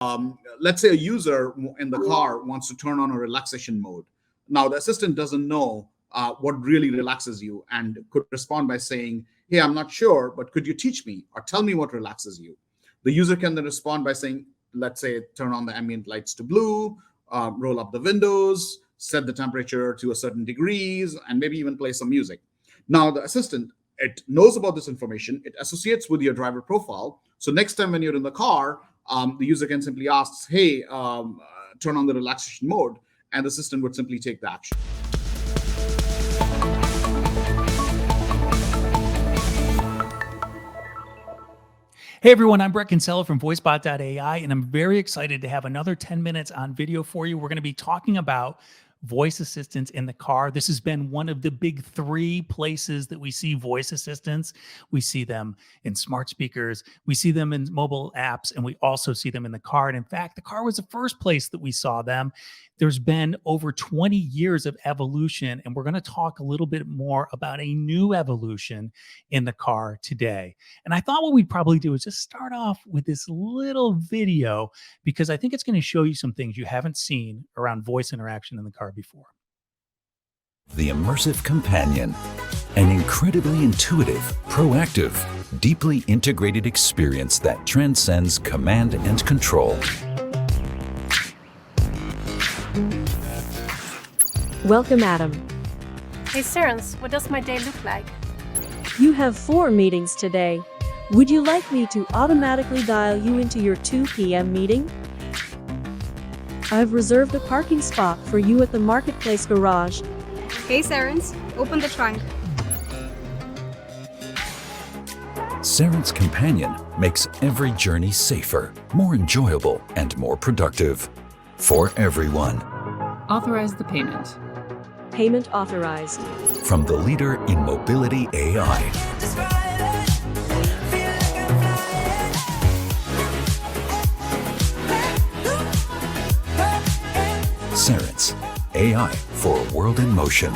Let's say a user in the car wants to turn on a relaxation mode. Now, the assistant doesn't know what really relaxes you and could respond by saying, hey, I'm not sure, but could you teach me or tell me what relaxes you? The user can then respond by saying, let's say, turn on the ambient lights to blue, roll up the windows, set the temperature to a certain degrees, and maybe even play some music. Now, the assistant, it knows about this information. It associates with your driver profile. So next time when you're in the car, the user can simply ask, hey, turn on the relaxation mode, and the system would simply take the action. Hey everyone, I'm Brett Kinsella from VoiceBot.ai, and I'm very excited to have another 10 minutes on video for you. We're going to be talking about voice assistants in the car. This has been one of the big three places that we see voice assistants. We see them in smart speakers, we see them in mobile apps, and we also see them in the car. And in fact, the car was the first place that we saw them. There's been over 20 years of evolution, and we're going to talk a little bit more about a new evolution in the car today. And I thought what we'd probably do is just start off with this little video, because I think it's going to show you some things you haven't seen around voice interaction in the car before. The Immersive Companion, an incredibly intuitive, proactive, deeply integrated experience that transcends command and control. Welcome, Adam. Hey Cerence, what does my day look like? You have 4 meetings today. Would you like me to automatically dial you into your 2 p.m. meeting? I've reserved a parking spot for you at the Marketplace garage. Hey Cerence, open the trunk. Cerence Companion makes every journey safer, more enjoyable, and more productive. For everyone. Authorize the payment. Payment authorized. From the leader in mobility AI. Cerence AI for a world in motion.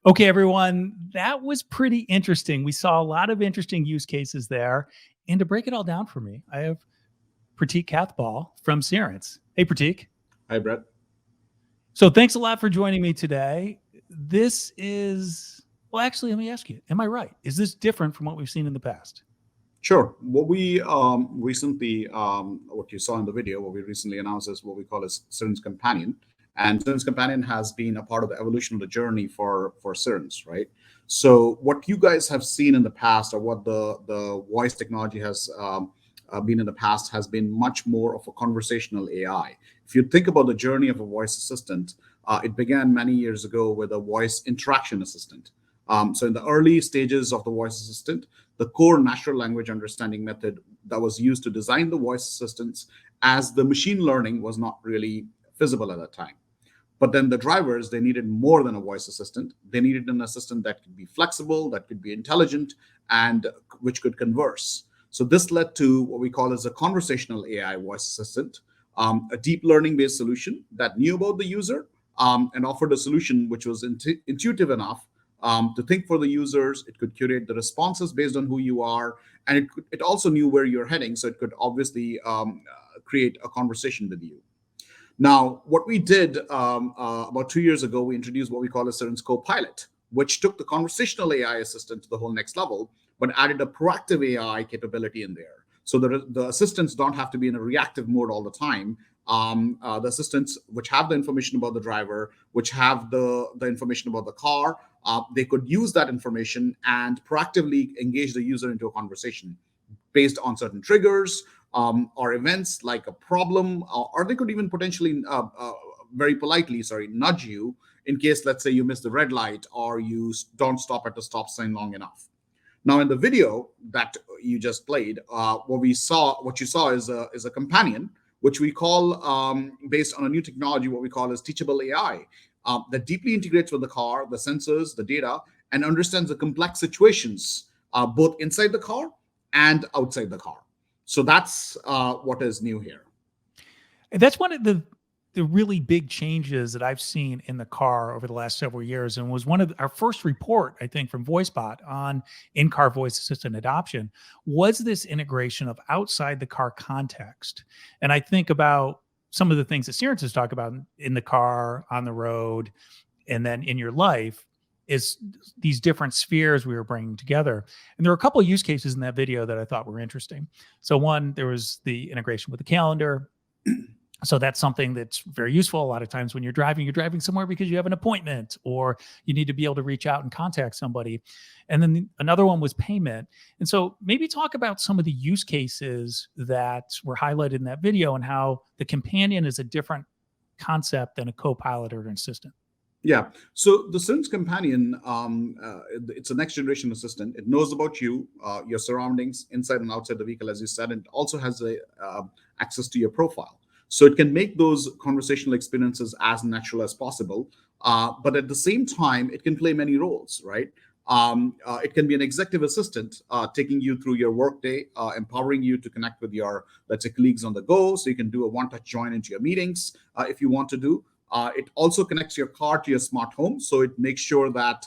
Okay, everyone, that was pretty interesting. We saw a lot of interesting use cases there. And to break it all down for me, I have Prateek Kathpal from Cerence. Hey, Prateek. Hi, Brett. So thanks a lot for joining me today. This is, well, actually, let me ask you, am I right? Is this different from what we've seen in the past? Sure. What we recently, what you saw in the video, what we recently announced is what we call as Cerence Companion. And Cerence Companion has been a part of the evolution of the journey for Cerence, right? So what you guys have seen in the past, or what the voice technology has been in the past, has been much more of a conversational AI. If you think about the journey of a voice assistant, it began many years ago with a voice interaction assistant. So in the early stages of the voice assistant, the core natural language understanding method that was used to design the voice assistants, as the machine learning was not really feasible at that time. But then the drivers, they needed more than a voice assistant. They needed an assistant that could be flexible, that could be intelligent, and which could converse. So this led to what we call as a conversational AI voice assistant, a deep learning-based solution that knew about the user and offered a solution which was intuitive enough to think for the users. It could curate the responses based on who you are, and it also knew where you're heading, so it could obviously create a conversation with you. Now, what we did about 2 years ago, we introduced what we call a Cerence Copilot, which took the conversational AI assistant to the whole next level, but added a proactive AI capability in there. So the assistants don't have to be in a reactive mode all the time. The assistants, which have the information about the driver, which have the information about the car, they could use that information and proactively engage the user into a conversation based on certain triggers or events like a problem, or they could even potentially very politely, nudge you in case, let's say, you miss the red light or you don't stop at the stop sign long enough. Now, in the video that you just played, what you saw is a companion, which we call, based on a new technology, what we call as Teachable AI, that deeply integrates with the car, the sensors, the data, and understands the complex situations, both inside the car and outside the car. So that's what is new here. That's one of the the really big changes that I've seen in the car over the last several years, and was one of our first report, I think, from VoiceBot on in-car voice assistant adoption, was this integration of outside the car context. And I think about some of the things that Cerence has talked about in the car, on the road, and then in your life, is these different spheres we were bringing together. And there were a couple of use cases in that video that I thought were interesting. So one, there was the integration with the calendar. So that's something that's very useful. A lot of times when you're driving somewhere because you have an appointment or you need to be able to reach out and contact somebody. And then another one was payment. And so maybe talk about some of the use cases that were highlighted in that video and how the companion is a different concept than a co-pilot or an assistant. Yeah. So the Cerence Companion, it's a next generation assistant. It knows about you, your surroundings, inside and outside the vehicle, as you said. And it also has access to your profile. So it can make those conversational experiences as natural as possible. But at the same time, it can play many roles, right? It can be an executive assistant taking you through your workday, empowering you to connect with your, let's say, colleagues on the go. So you can do a one-touch join into your meetings if you want to do. It also connects your car to your smart home. So it makes sure that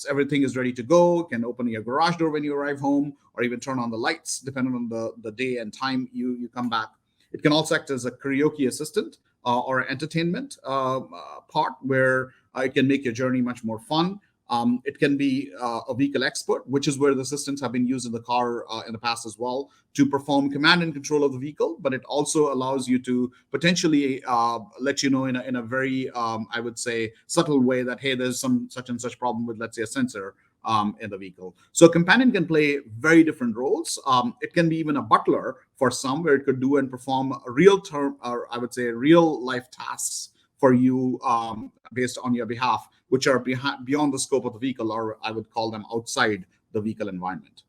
everything is ready to go. It can open your garage door when you arrive home, or even turn on the lights, depending on the day and time you come back. It can also act as a karaoke assistant or entertainment part where it can make your journey much more fun. It can be a vehicle expert, which is where the assistants have been used in the car in the past as well, to perform command and control of the vehicle. But it also allows you to potentially let you know in a very, I would say, subtle way that, hey, there's some such and such problem with, let's say, a sensor in the vehicle. So a companion can play very different roles. It can be even a butler for some, where it could do and perform I would say, real life tasks for you based on your behalf, which are beyond the scope of the vehicle, or I would call them outside the vehicle environment.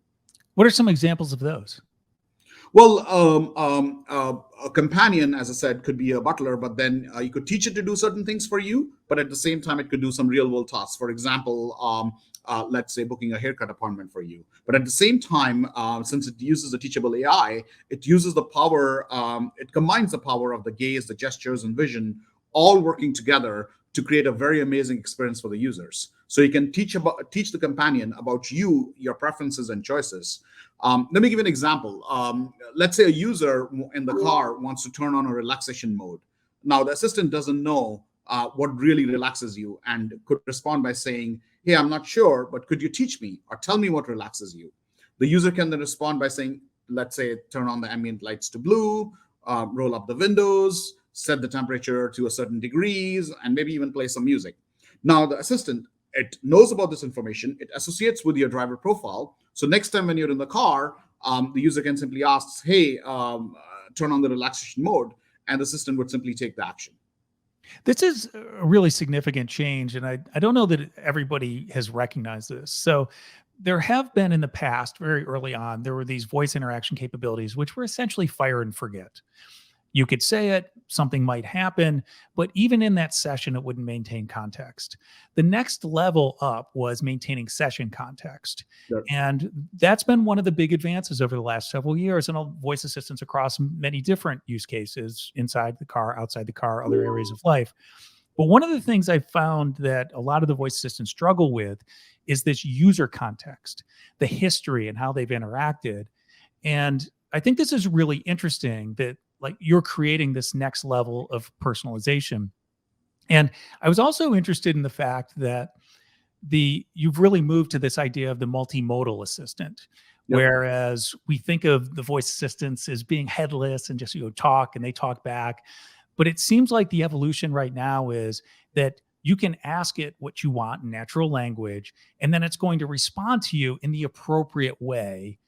What are some examples of those? Well, a companion, as I said, could be a butler, but then you could teach it to do certain things for you, but at the same time, it could do some real world tasks. For example, let's say booking a haircut appointment for you. But at the same time, since it uses the Teachable AI, it uses the power, it combines the power of the gaze, the gestures, and vision, all working together to create a very amazing experience for the users. So you can teach the companion about you, your preferences and choices. Let me give you an example. Let's say a user in the car wants to turn on a relaxation mode. Now, the assistant doesn't know what really relaxes you, and could respond by saying, hey, I'm not sure, but could you teach me or tell me what relaxes you? The user can then respond by saying, let's say, turn on the ambient lights to blue, roll up the windows, set the temperature to a certain degrees, and maybe even play some music. Now, the assistant, it knows about this information. It associates with your driver profile. So next time when you're in the car, the user can simply ask, hey, turn on the relaxation mode, and the assistant would simply take the action. This is a really significant change, and I don't know that everybody has recognized this. So there have been in the past, very early on, there were these voice interaction capabilities, which were essentially fire and forget. You could say it, something might happen, but even in that session, it wouldn't maintain context. The next level up was maintaining session context. Sure. And that's been one of the big advances over the last several years, and voice assistants across many different use cases, inside the car, outside the car, other areas of life. But one of the things I found that a lot of the voice assistants struggle with is this user context, the history and how they've interacted. And I think this is really interesting that, like, you're creating this next level of personalization. And I was also interested in the fact that you've really moved to this idea of the multimodal assistant. Yep. Whereas we think of the voice assistants as being headless and just talk and they talk back. But it seems like the evolution right now is that you can ask it what you want in natural language, and then it's going to respond to you in the appropriate way.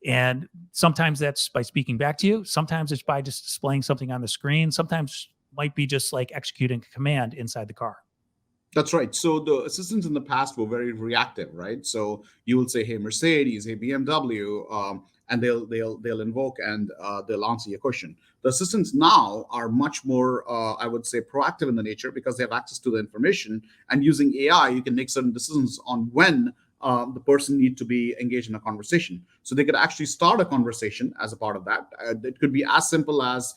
And sometimes that's by speaking back to you. Sometimes it's by just displaying something on the screen. Sometimes might be just like executing a command inside the car. That's right. So the assistants in the past were very reactive, right? So you will say, hey, Mercedes, hey, BMW, and they'll invoke and they'll answer your question. The assistants now are much more, I would say, proactive in the nature, because they have access to the information. And using AI, you can make certain decisions on when the person need to be engaged in a conversation. So they could actually start a conversation as a part of that. It could be as simple as,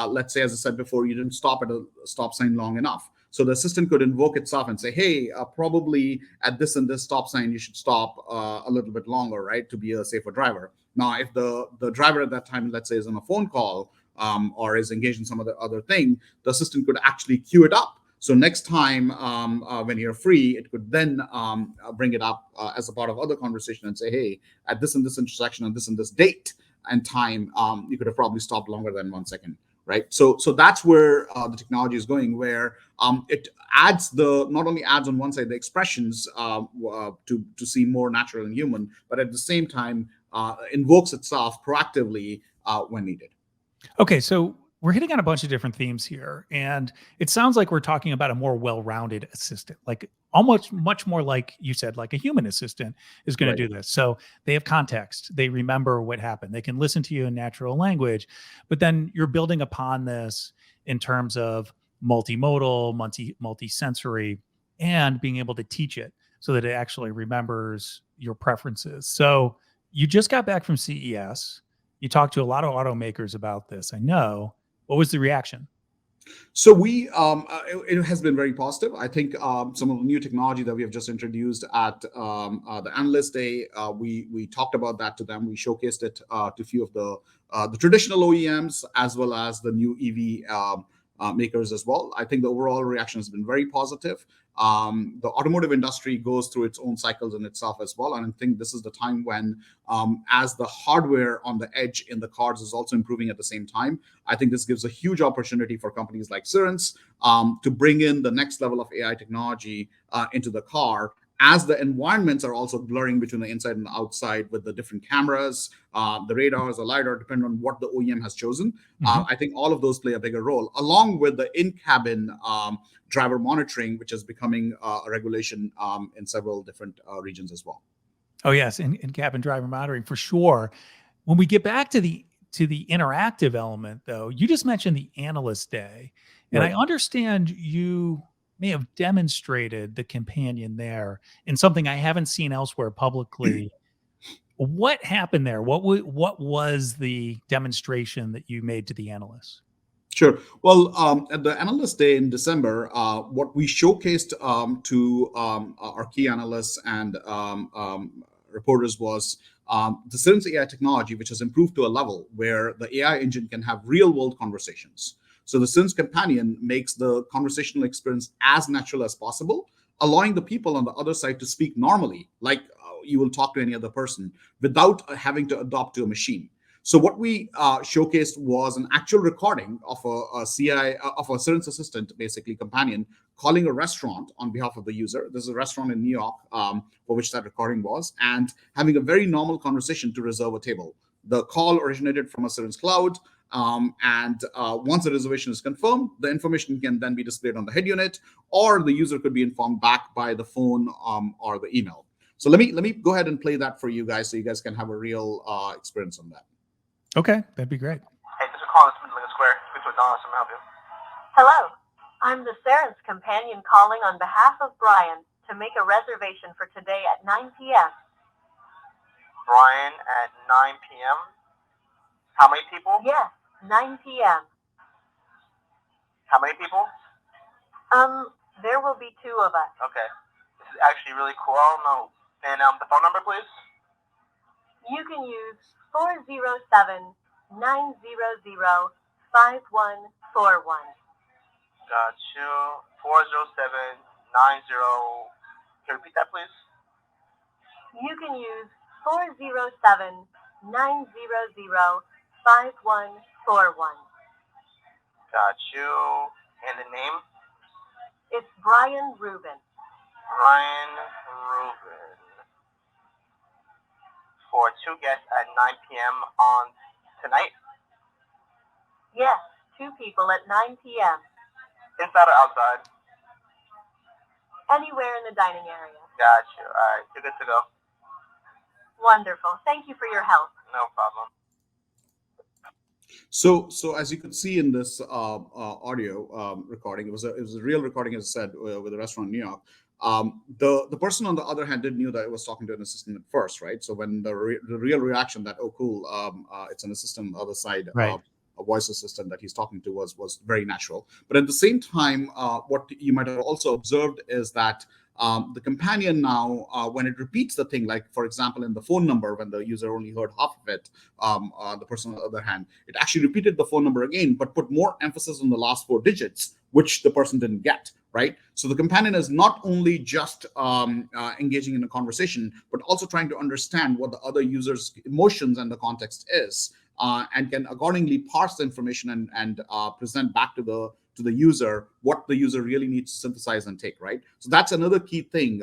let's say, as I said before, you didn't stop at a stop sign long enough. So the assistant could invoke itself and say, hey, probably at this and this stop sign, you should stop a little bit longer, right, to be a safer driver. Now, if the driver at that time, let's say, is on a phone call or is engaged in some other thing, the assistant could actually queue it up. So next time when you're free, it could then bring it up as a part of other conversation and say, hey, at this and this intersection on this and this date and time, you could have probably stopped longer than 1 second. Right, so that's where the technology is going, where it adds not only adds on one side the expressions to seem more natural and human, but at the same time invokes itself proactively when needed. Okay, so we're hitting on a bunch of different themes here, and it sounds like we're talking about a more well-rounded assistant, like almost much more like you said, like a human assistant is going to do this. So they have context, they remember what happened, they can listen to you in natural language, but then you're building upon this in terms of multimodal, multi-sensory, and being able to teach it so that it actually remembers your preferences. So you just got back from CES. You talked to a lot of automakers about this, I know. What was the reaction? So it has been very positive. I think some of the new technology that we have just introduced at the Analyst Day, we talked about that to them. We showcased it to a few of the traditional OEMs as well as the new EV makers as well. I think the overall reaction has been very positive. The automotive industry goes through its own cycles in itself as well, and I think this is the time when, as the hardware on the edge in the cars is also improving at the same time, I think this gives a huge opportunity for companies like Cerence to bring in the next level of AI technology into the car, as the environments are also blurring between the inside and the outside with the different cameras, the radars, the LiDAR, depending on what the OEM has chosen. I think all of those play a bigger role, along with the in-cabin driver monitoring, which is becoming a regulation in several different regions as well. Oh yes, in-cabin driver monitoring for sure. When we get back to the interactive element, though, you just mentioned the Analyst Day, and I understand you may have demonstrated the companion there in something I haven't seen elsewhere publicly. What happened there? What was the demonstration that you made to the analysts? Sure. Well, at the Analyst Day in December, what we showcased to our key analysts and reporters was the Cerence AI technology, which has improved to a level where the AI engine can have real-world conversations. So the Cerence Companion makes the conversational experience as natural as possible, allowing the people on the other side to speak normally, like you will talk to any other person, without having to adopt to a machine. So what we showcased was an actual recording of a Cerence assistant, basically companion, calling a restaurant on behalf of the user. This is a restaurant in New York for which that recording was, and having a very normal conversation to reserve a table. The call originated from a Cerence cloud, and once the reservation is confirmed, the information can then be displayed on the head unit, or the user could be informed back by the phone or the email. So let me go ahead and play that for you guys, so you guys can have a real experience on that. Okay, that'd be great. Hey, this is calling from Lincoln Square. Speak to Adonis. I'm help you. Hello, I'm the Cerence companion calling on behalf of Brian to make a reservation for today at 9 p.m. Brian at 9 p.m. How many people? Yes, 9 p.m. How many people? There will be 2 of us. Okay. This is actually really cool. I don't know. And the phone number, please? You can use 407-900-5141. Got you. 407-90. Can you repeat that, please? You can use 407-900-5141. Got you. And the name? It's Brian Rubin. Brian Rubin. For 2 guests at 9 p.m. on tonight? Yes, 2 people at 9 p.m. Inside or outside? Anywhere in the dining area. Got you. All right, you're good to go. Wonderful. Thank you for your help. No problem. So as you could see in this audio recording, it was a real recording, as I said, with a restaurant in New York. The person on the other hand didn't knew that it was talking to an assistant at first, right? So when the real reaction that, oh cool, it's an assistant on the other side, Right. a voice assistant that he's talking to was very natural. But at the same time, what you might have also observed is that the companion now, when it repeats the thing, like for example, in the phone number, when the user only heard half of it, the person on the other hand, it actually repeated the phone number again, but put more emphasis on the last 4 digits, which the person didn't get, right? So the companion is not only just engaging in a conversation, but also trying to understand what the other user's emotions and the context is, and can accordingly parse the information and present back to the user what the user really needs to synthesize and take, right? So that's another key thing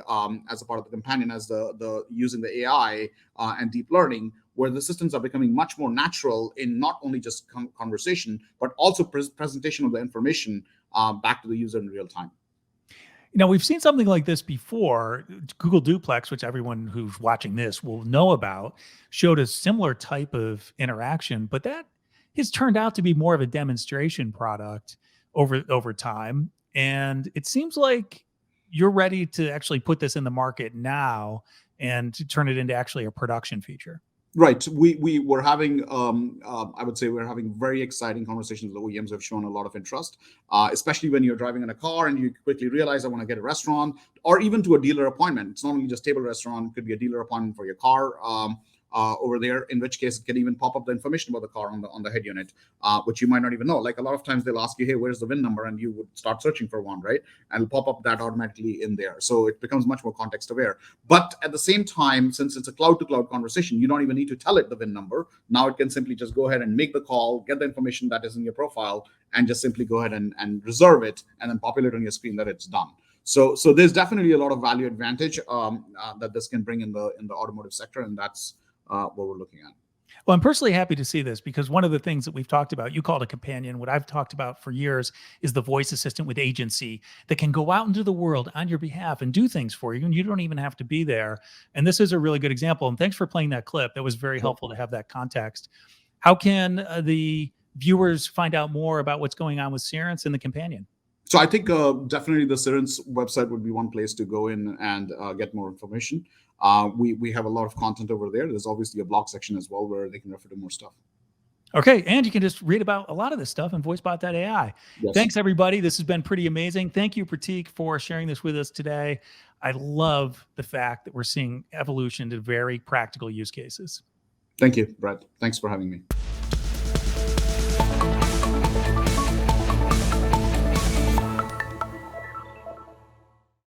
as a part of the companion, as the using the AI and deep learning, where the systems are becoming much more natural in not only just conversation, but also presentation of the information back to the user in real time. We've seen something like this before. Google Duplex, which everyone who's watching this will know about, showed a similar type of interaction, but that has turned out to be more of a demonstration product over time. And it seems like you're ready to actually put this in the market now and to turn it into actually a production feature. Right. We were having, I would say, we're having very exciting conversations. The OEMs have shown a lot of interest, especially when you're driving in a car and you quickly realize I want to get a restaurant, or even to a dealer appointment. It's not only just table restaurant; it could be a dealer appointment for your car over there. In which case, it can even pop up the information about the car on the head unit, which you might not even know. Like a lot of times, they'll ask you, "Hey, where's the VIN number?" and you would start searching for one, right? And it'll pop up that automatically in there. So it becomes much more context aware. But at the same time, since it's a cloud-to-cloud conversation, you don't even need to tell it the VIN number. Now it can simply just go ahead and make the call, get the information that is in your profile, and just simply go ahead and reserve it, and then populate on your screen that it's done. So there's definitely a lot of value advantage that this can bring in the automotive sector, and that's what we're looking at. Well, I'm personally happy to see this because one of the things that we've talked about, you call it a companion. What I've talked about for years is the voice assistant with agency that can go out into the world on your behalf and do things for you, and you don't even have to be there. And this is a really good example. And thanks for playing that clip. That was very helpful to have that context. How can the viewers find out more about what's going on with Cerence and the companion? So I think definitely the Cerence website would be one place to go in and get more information. We have a lot of content over there. There's obviously a blog section as well where they can refer to more stuff. Okay, and you can just read about a lot of this stuff in voicebot.ai. Yes. Thanks, everybody. This has been pretty amazing. Thank you, Prateek, for sharing this with us today. I love the fact that we're seeing evolution to very practical use cases. Thank you, Brett. Thanks for having me.